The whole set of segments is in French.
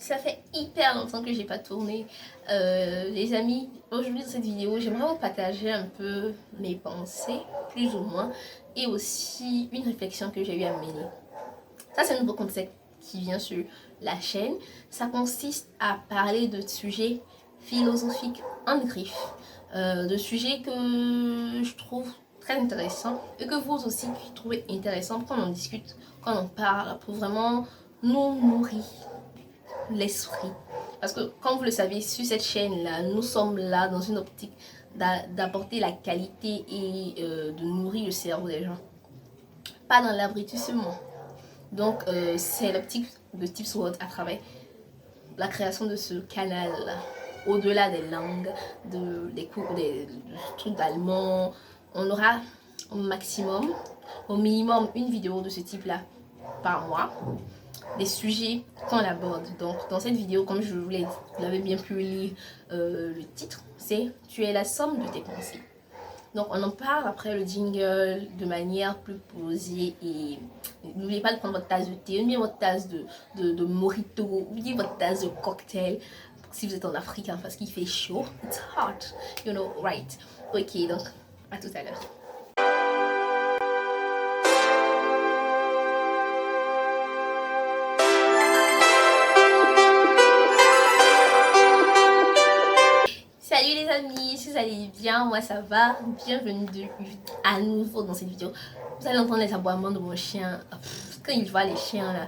Ça fait hyper longtemps que j'ai pas tourné. Les amis, aujourd'hui dans cette vidéo, j'aimerais vous partager un peu mes pensées, plus ou moins, et aussi une réflexion que j'ai eu à mener. Ça, c'est un nouveau concept qui vient sur la chaîne. Ça consiste à parler de sujets philosophiques en griffe, de sujets que je trouve très intéressants et que vous aussi trouvez intéressants, qu'on en discute, qu'on en parle, pour vraiment nous nourrir l'esprit. Parce que, comme vous le savez, sur cette chaîne-là, nous sommes là dans une optique d'apporter la qualité et de nourrir le cerveau des gens. Pas dans l'abrutissement. Donc, c'est l'optique de Tips World à travers la création de ce canal-là. Au-delà des langues, des cours, des trucs d'allemand, on aura au maximum, au minimum, une vidéo de ce type-là par mois. Des sujets qu'on aborde. Donc dans cette vidéo, comme je vous l'avais bien pu lire le titre, c'est Tu es la somme de tes pensées. Donc on en parle après le jingle de manière plus posée et n'oubliez pas de prendre votre tasse de thé, oubliez votre tasse de mojito, oubliez votre tasse de cocktail si vous êtes en Afrique hein, parce qu'il fait chaud. It's hot, you know, right? Ok, donc à tout à l'heure. Salut les amis, si vous allez bien, moi ça va, bienvenue à nouveau dans cette vidéo. Vous allez entendre les aboiements de mon chien, quand il voit les chiens là,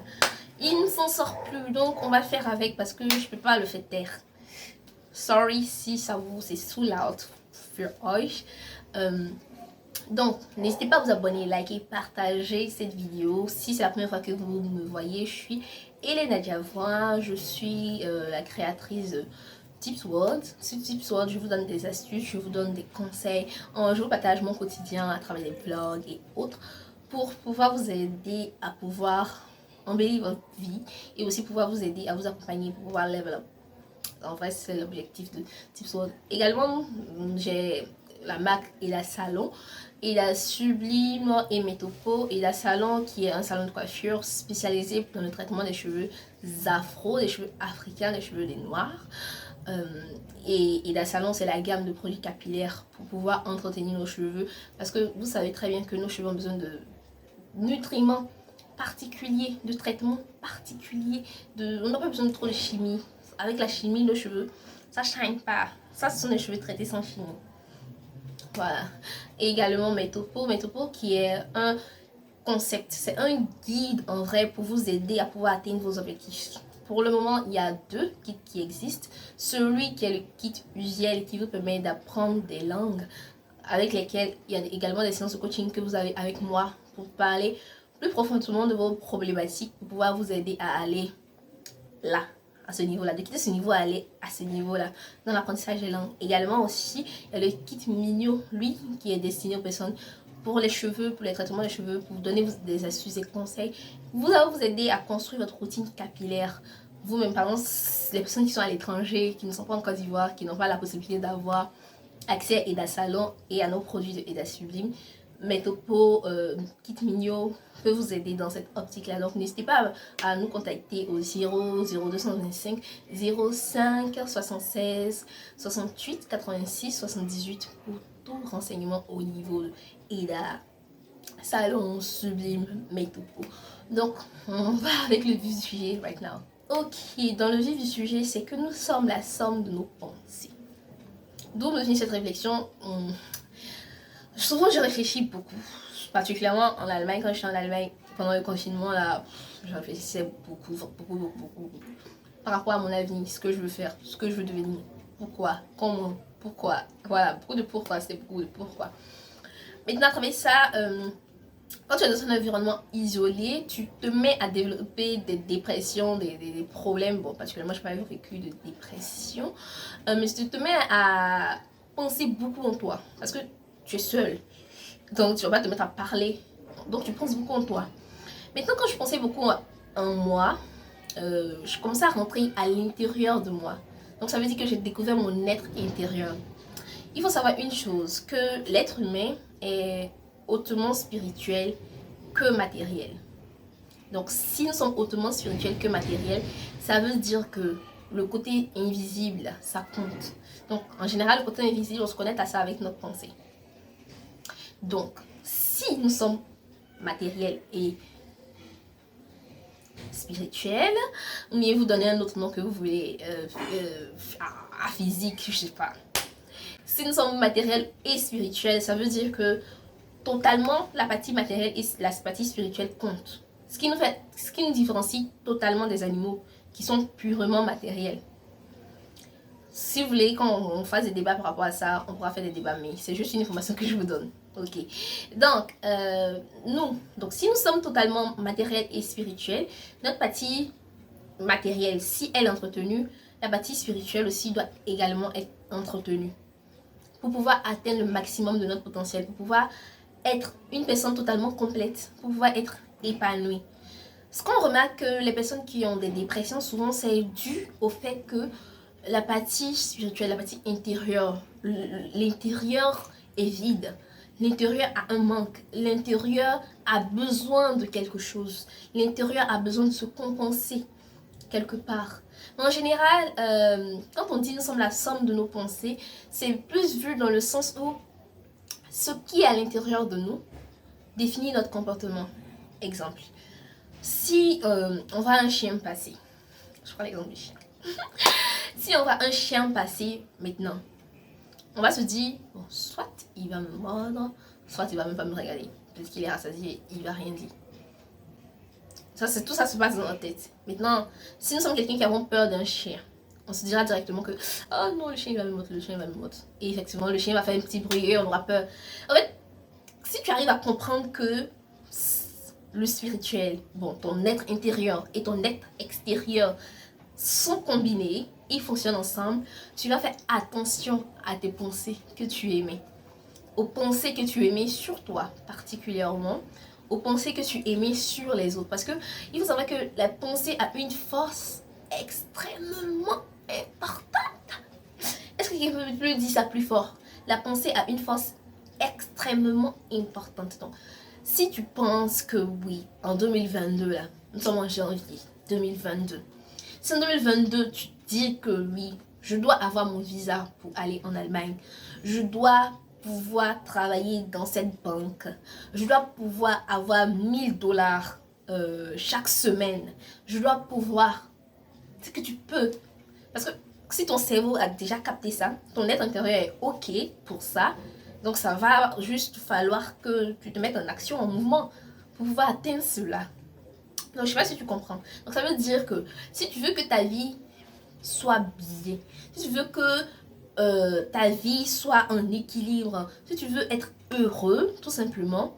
il ne s'en sort plus, donc on va faire avec parce que je peux pas le faire taire. Sorry si ça vous, c'est sous loud für euch. Donc, n'hésitez pas à vous abonner, liker, partager cette vidéo. Si c'est la première fois que vous me voyez, je suis Elena Diavoin, je suis la créatrice de Tips World. Sur Tips World, je vous donne des astuces, je vous donne des conseils. Je vous partage mon quotidien à travers les vlogs et autres pour pouvoir vous aider à pouvoir embellir votre vie et aussi pouvoir vous aider à vous accompagner pour pouvoir level up. En vrai, c'est l'objectif de Tips World. Également, j'ai la marque et la salon et la Sublime et Metopo et la salon qui est un salon de coiffure spécialisé dans le traitement des cheveux afro, des cheveux africains, des cheveux des noirs. Et la salon c'est la gamme de produits capillaires pour pouvoir entretenir nos cheveux parce que vous savez très bien que nos cheveux ont besoin de nutriments particuliers, de traitements particuliers, on n'a pas besoin de trop de chimie. Avec la chimie, nos cheveux ça shine pas, ça ce sont des cheveux traités sans chimie. Voilà. Et également Metopo qui est un concept, c'est un guide en vrai pour vous aider à pouvoir atteindre vos objectifs. Pour le moment, il y a deux kits qui existent. Celui qui est le kit usuel qui vous permet d'apprendre des langues avec lesquelles il y a également des séances de coaching que vous avez avec moi pour parler plus profondément de vos problématiques pour pouvoir vous aider à aller là, à ce niveau-là, de quitter ce niveau à aller à ce niveau-là dans l'apprentissage des langues. Également aussi, il y a le kit Mignon, lui, qui est destiné aux personnes pour les cheveux, pour les traitements des cheveux, pour vous donner des astuces et conseils. Vous allez vous aider à construire votre routine capillaire. Vous-même, par exemple, les personnes qui sont à l'étranger, qui ne sont pas en Côte d'Ivoire, qui n'ont pas la possibilité d'avoir accès à Eda Salon et à nos produits de Eda Sublime, Metopo, Kit Mignon peut vous aider dans cette optique-là. Donc, n'hésitez pas à nous contacter au 0225 05 76 68 86 78 pour tout renseignement au niveau de Eda Salon Sublime Metopo. Donc, on va avec le vif du sujet right now. Ok, dans le vif du sujet, c'est que nous sommes la somme de nos pensées. D'où me vient cette réflexion. Souvent, je réfléchis beaucoup, particulièrement en Allemagne. Quand je suis en Allemagne pendant le confinement, là, je réfléchissais beaucoup par rapport à mon avenir, ce que je veux faire, ce que je veux devenir, pourquoi, comment, pourquoi. Voilà, beaucoup de pourquoi, c'est beaucoup de pourquoi. Maintenant, à travers ça, quand tu es dans un environnement isolé, tu te mets à développer des dépressions, des problèmes. Bon, particulièrement, je n'ai pas vécu de dépression, mais tu te mets à penser beaucoup en toi parce que tu es seul. Donc, tu ne vas pas te mettre à parler. Donc, tu penses beaucoup en toi. Maintenant, quand je pensais beaucoup en moi, je commençais à rentrer à l'intérieur de moi. Donc, ça veut dire que j'ai découvert mon être intérieur. Il faut savoir une chose, que l'être humain est hautement spirituel que matériel. Donc, si nous sommes autrement spirituels que matériels, ça veut dire que le côté invisible, ça compte. Donc, en général, le côté invisible, on se connecte à ça avec notre pensée. Donc, si nous sommes matériels et spirituels, ou mieux vous donner un autre nom que vous voulez, à physique, je sais pas. Si nous sommes matériels et spirituels, ça veut dire que totalement la partie matérielle et la partie spirituelle comptent. Ce qui nous différencie totalement des animaux qui sont purement matériels. Si vous voulez qu'on fasse des débats par rapport à ça, on pourra faire des débats, mais c'est juste une information que je vous donne. Ok. Donc, si nous sommes totalement matériels et spirituels, notre partie matérielle, si elle est entretenue, la partie spirituelle aussi doit également être entretenue. Pour pouvoir atteindre le maximum de notre potentiel, pour pouvoir être une personne totalement complète, pour pouvoir être épanouie. Ce qu'on remarque que les personnes qui ont des dépressions, souvent c'est dû au fait que la partie spirituelle, la partie intérieure, l'intérieur est vide. L'intérieur a un manque. L'intérieur a besoin de quelque chose. L'intérieur a besoin de se compenser quelque part. En général, quand on dit nous sommes la somme de nos pensées, c'est plus vu dans le sens où ce qui est à l'intérieur de nous définit notre comportement. Exemple, si on voit un chien passer, je prends l'exemple du chien. Si on voit un chien passer maintenant, on va se dire, bon, soit il va me mordre, soit il va même pas me regarder. Peut-être qu'il est rassasié, il va rien dire. Tout ça se passe dans notre tête. Maintenant, si nous sommes quelqu'un qui avons peur d'un chien, on se dira directement que, oh non, le chien va me mordre, le chien va me mordre. Et effectivement, le chien va faire un petit bruit et on aura peur. En fait, si tu arrives à comprendre que le spirituel, bon, ton être intérieur et ton être extérieur sont combinés, ils fonctionnent ensemble, tu vas faire attention à tes pensées que tu aimais. Aux pensées que tu aimais sur toi particulièrement, aux pensées que tu aimais sur les autres. Parce que il faut savoir que la pensée a une force extrêmement importante. Est-ce que quelqu'un peut dire ça plus fort? La pensée a une force extrêmement importante. Donc, si tu penses que oui, en 2022, là, nous sommes en janvier 2022, si en 2022, tu dis que oui, je dois avoir mon visa pour aller en Allemagne, je dois pouvoir travailler dans cette banque, je dois pouvoir avoir 1000 $ chaque semaine, je dois pouvoir, c'est que tu peux. Parce que si ton cerveau a déjà capté ça, ton être intérieur est ok pour ça, donc ça va juste falloir que tu te mettes en action, en mouvement, pour pouvoir atteindre cela. Donc je sais pas si tu comprends. Donc ça veut dire que si tu veux que ta vie soit bien, si tu veux que ta vie soit en équilibre, si tu veux être heureux, tout simplement,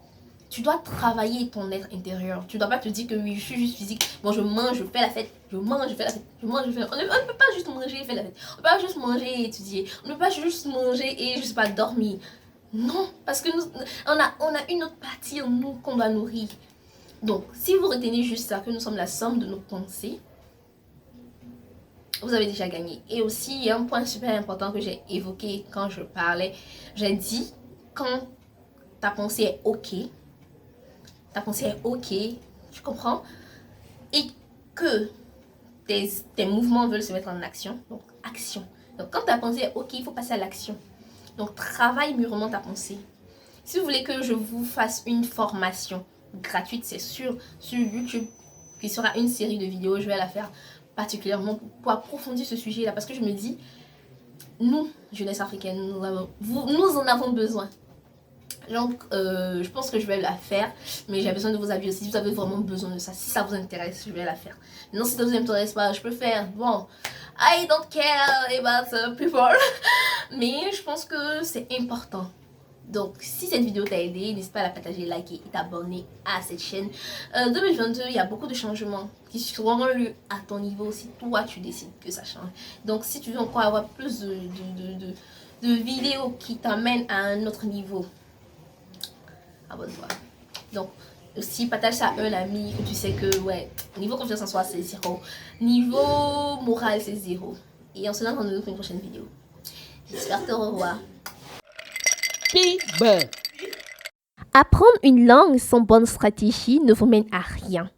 tu dois travailler ton être intérieur. Tu dois pas te dire que oui, je suis juste physique. Bon, je mange, je fais la fête. Je mange, je fais la fête. Je mange, je fais... On ne peut pas juste manger et faire la fête. On ne peut pas juste manger et étudier. On ne peut pas juste manger et, je sais pas, dormir. Non, parce que on a une autre partie en nous qu'on doit nourrir. Donc, si vous retenez juste ça, que nous sommes la somme de nos pensées, vous avez déjà gagné. Et aussi, il y a un point super important que j'ai évoqué quand je parlais. J'ai dit, quand ta pensée est ok, tu comprends? Et que tes mouvements veulent se mettre en action, donc action. Donc, quand ta pensée est ok, il faut passer à l'action. Donc, travaille mûrement ta pensée. Si vous voulez que je vous fasse une formation gratuite, c'est sûr, sur YouTube, qui sera une série de vidéos, je vais la faire particulièrement pour approfondir ce sujet-là, parce que je me dis, nous, jeunesse africaine, nous en avons besoin. Donc, je pense que je vais la faire, mais j'ai besoin de vos avis aussi. Si vous avez vraiment besoin de ça, si ça vous intéresse, je vais la faire. Non, si ça vous intéresse pas, je peux faire. Bon, I don't care about people, mais je pense que c'est important. Donc, si cette vidéo t'a aidé, n'hésite pas à la partager, liker et t'abonner à cette chaîne. 2022, il y a beaucoup de changements qui seront lieu à ton niveau si toi tu décides que ça change. Donc, si tu veux encore avoir plus de vidéos qui t'amènent à un autre niveau, abonne-toi. Donc, aussi partage ça à un ami où tu sais que, ouais, niveau confiance en soi, c'est 0. Niveau moral, c'est 0. Et on se donne rendez-vous pour une prochaine vidéo. J'espère te revoir. Apprendre une langue sans bonne stratégie ne vous mène à rien.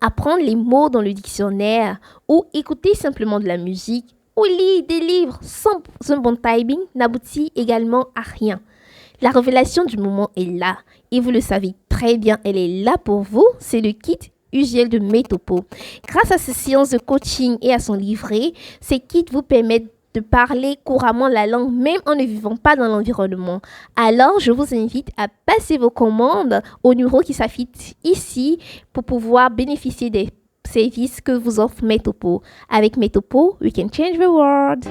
apprendre les mots dans le dictionnaire ou écouter simplement de la musique ou lire des livres sans un bon timing n'aboutit également à rien. La révélation du moment est là et vous le savez très bien, elle est là pour vous, c'est le kit Ugiel de Metopo. Grâce à ses séances de coaching et à son livret, ces kits vous permettent de parler couramment la langue même en ne vivant pas dans l'environnement. Alors, je vous invite à passer vos commandes au numéro qui s'affiche ici pour pouvoir bénéficier des services que vous offre Metopo. Avec Metopo, we can change the world.